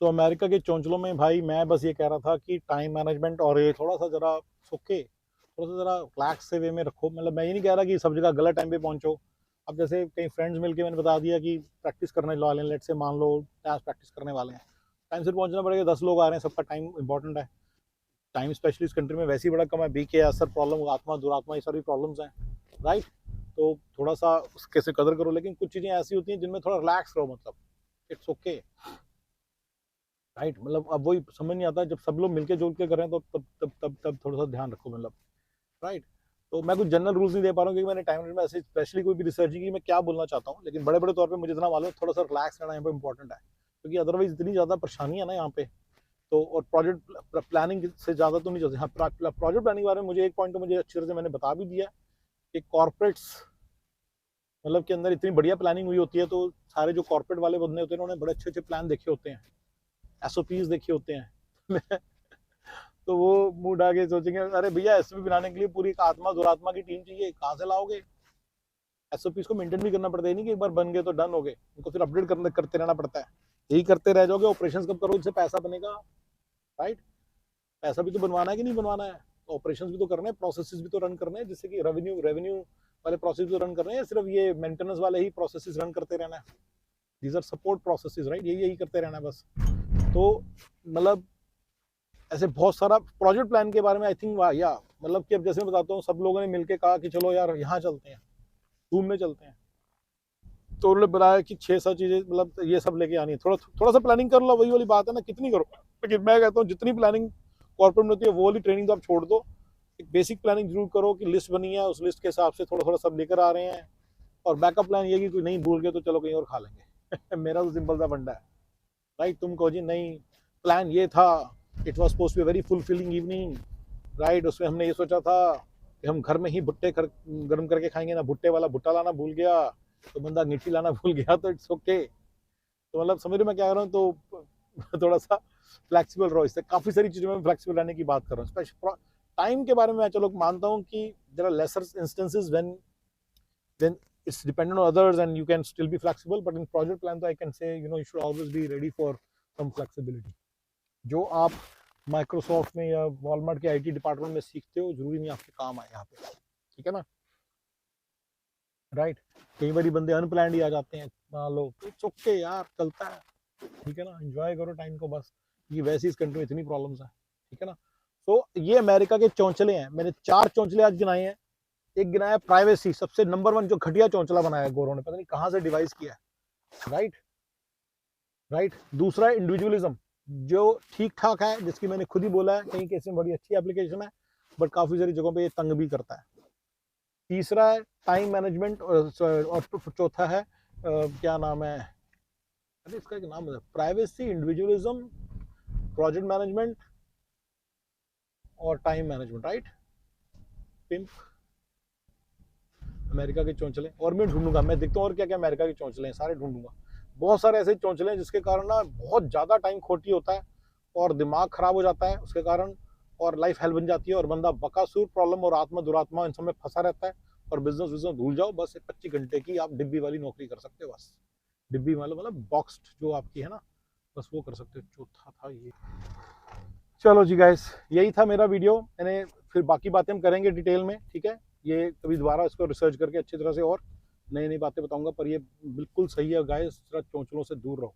तो अमेरिका के चौंचलों में भाई मैं बस ये कह रहा था कि टाइम मैनेजमेंट और ये थोड़ा सा जरा सोके थोड़ा सा जरा रिलैक्स से वे में रखो। मतलब मैं ये नहीं कह रहा कि सब जगह गलत टाइम पे पहुंचो। अब जैसे कई फ्रेंड्स मिलके मैंने बता दिया कि प्रैक्टिस करने वाले हैं, लेट से मान लो डांस प्रैक्टिस करने वाले हैं, टाइम से पहुंचना पड़ेगा। 10 लोग आ रहे हैं, सबका टाइम इंपॉर्टेंट है। टाइम स्पेशली इस कंट्री में वैसे ही बड़ा कम है। बीके असर प्रॉब्लम, आत्मा दुरात्मा, ये सारी प्रॉब्लम्स हैं, राइट। तो थोड़ा सा उसके से कदर करो, लेकिन कुछ चीज़ें ऐसी होती हैं जिनमें थोड़ा रिलैक्स रहो। मतलब इट्स ओके, राइट। मतलब अब वही समझ नहीं आता जब सब लोग मिलके जुल के कर रहे हैं, तो तब थोड़ा सा ध्यान रखो, मतलब, राइट। तो मैं कुछ जनरल रूल्स नहीं दे पा रहा हूँ क्योंकि मैंने टाइम में ऐसे स्पेशली कोई भी रिसर्च की मैं क्या बोलना चाहता हूँ, लेकिन बड़े बड़े तौर पे मुझे इतना मालूम है थोड़ा सा रिलैक्स रहना यहाँ पे इंपॉर्टेंट है, क्योंकि अदरवाइज इतनी ज़्यादा परेशानी है ना यहाँ पे। तो और प्रोजेक्ट प्लानिंग से ज़्यादा तो नहीं चलती। हाँ, प्रोजेक्ट प्लानिंग के बारे में मुझे एक पॉइंट तो मुझे अच्छी तरह से मैंने बता भी दिया कि कॉर्पोरेट्स मतलब के अंदर इतनी बढ़िया प्लानिंग हुई होती है, तो सारे जो कॉर्पोरेट वाले बंदे होते हैं उन्होंने बड़े अच्छे अच्छे प्लान देखे होते हैं, एसओपीज देखे होते हैं। तो वो मुंह उठा के सोचेंगे अरे भैया एसओपी बनाने के लिए पूरी एक आत्मा दुरात्मा की टीम चाहिए, कहाँ से लाओगे? एसओपीज को मेंटेन भी करना पड़ता है, नहीं कि एक बार बन गए तो डन हो गए, उनको फिर अपडेट करते रहना पड़ता है। यही करते रह जाओगे, ऑपरेशन कब करो जिससे पैसा बनेगा, राइट। पैसा भी तो बनवाना है कि नहीं बनवाना है, तो ऑपरेशन भी तो करने हैं, प्रोसेसेस भी तो रन करने हैं, जिससे कि रेवेन्यू रेवेन्यू वाले प्रोसेस भी तो रन करने हैं। सिर्फ ये मेंटेनेंस वाले ही प्रोसेसेस रन करते रहना है, these are support processes, right. यही यही करते रहना है बस। तो मतलब ऐसे बहुत सारा प्रोजेक्ट प्लान के बारे में आई थिंक या मतलब कि अब जैसे मैं बताता हूँ, सब लोगों ने मिलकर कहा कि चलो यार यहाँ चलते हैं, घूमने चलते हैं। तो उन्होंने बताया कि 6-7 चीजें मतलब ये सब लेके आनी है। थोड़ा थोड़ा सा प्लानिंग कर लो, वही वाली बात है ना, कितनी करो। लेकिन मैं कहता हूँ जितनी प्लानिंग कॉर्पोरेट में होती है वो वाली ट्रेनिंग तो आप छोड़ दो। एक बेसिक प्लानिंग जरूर करो कि लिस्ट बनी है, उस लिस्ट के हिसाब से थोड़ा थोड़ा सब लेकर आ रहे हैं। और बैकअप प्लान ये कि कोई नहीं भूल गए तो चलो कहीं और खा लेंगे। मेरा तो सिंपल सा फंडा है, राइट। तुम कहो जी नहीं, प्लान ये था, it was suppose to be very fulfilling evening, right. उसमें हमने ये सोचा था कि हम घर में ही भुट्टे गर्म करके खाएंगे ना, भुट्टे वाला भुट्टा लाना भूल गया तो बंदा गिट्टी लाना भूल गया, तो इट्स ओके। तो मतलब समझ रहे मैं क्या कर रहा हूँ। तो थोड़ा सा फ्लेक्सिबल रहो। इससे काफी सारी चीजों में फ्लेक्सिबल रहने की बात कर रहा हूँ। स्पेशल टाइम के बारे में मैं चलो मानता हूँ कि there are lesser instances when it's dependent on others and you can still be flexible, but in project plan I can say you should always be ready for some flexibility। जो आप माइक्रोसॉफ्ट में या Walmart के IT department में सीखते हो जरूरी नहीं आपके काम आए यहाँ पे, ठीक है ना, राइट। कई बार बंदे अनप्लान्ड ही आ जाते हैं, मान लो, इट्स ओके यार, चलता है, ठीक है ना। एंजॉय करो टाइम को बस। ये वैसे इस कंट्री में इतनी प्रॉब्लम्स हैं, ठीक है ना। तो ये अमेरिका के चौंचले हैं। मैंने 4 चौंचले आज गिनाए हैं। एक गिनाया प्राइवेसी, सबसे नंबर 1 जो घटिया चौंचला बनाया है गोरों ने, पता नहीं कहाँ से डिवाइस किया है, राइट। राइट। दूसरा इंडिविजुअलिज्म, जो ठीक ठाक है, जिसकी मैंने खुद ही बोला है कहीं केस में बड़ी अच्छी एप्लीकेशन है, बट काफी सारी जगहों पे ये तंग भी करता है। तीसरा है टाइम मैनेजमेंट, और चौथा है क्या नाम है, अरे इसका एक नाम है, प्राइवेसी, इंडिविजुअलिज्म, प्रोजेक्ट मैनेजमेंट और टाइम मैनेजमेंट, राइट। पिंप अमेरिका के चौंचले। और मैं ढूंढूंगा, मैं देखता हूँ और क्या क्या अमेरिका के चौंचले हैं, सारे ढूंढूंगा। बहुत सारे ऐसे चौंचले हैं जिसके कारण ना बहुत ज्यादा टाइम खोटी होता है और दिमाग खराब हो जाता है उसके कारण, और लाइफ हेल बन जाती है और बंदा बकासुर प्रॉब्लम और आत्मा दुरात्मा इन सब में फंसा रहता है। और बिजनेस विजनेस भूल जाओ, बस 25 घंटे की आप डिब्बी वाली नौकरी कर सकते हो, बस डिब्बी मतलब बॉक्स्ड जो आपकी है ना, बस वो कर सकते हो। चौथा था ये। चलो जी गाइस, यही था मेरा वीडियो। मैंने फिर बाकी बातें हम करेंगे डिटेल में, ठीक है। ये कभी दोबारा इसको रिसर्च करके अच्छी तरह से और नई नई बातें बताऊंगा, पर ये बिल्कुल सही है गाइस, जरा चौंचलों से दूर रहो।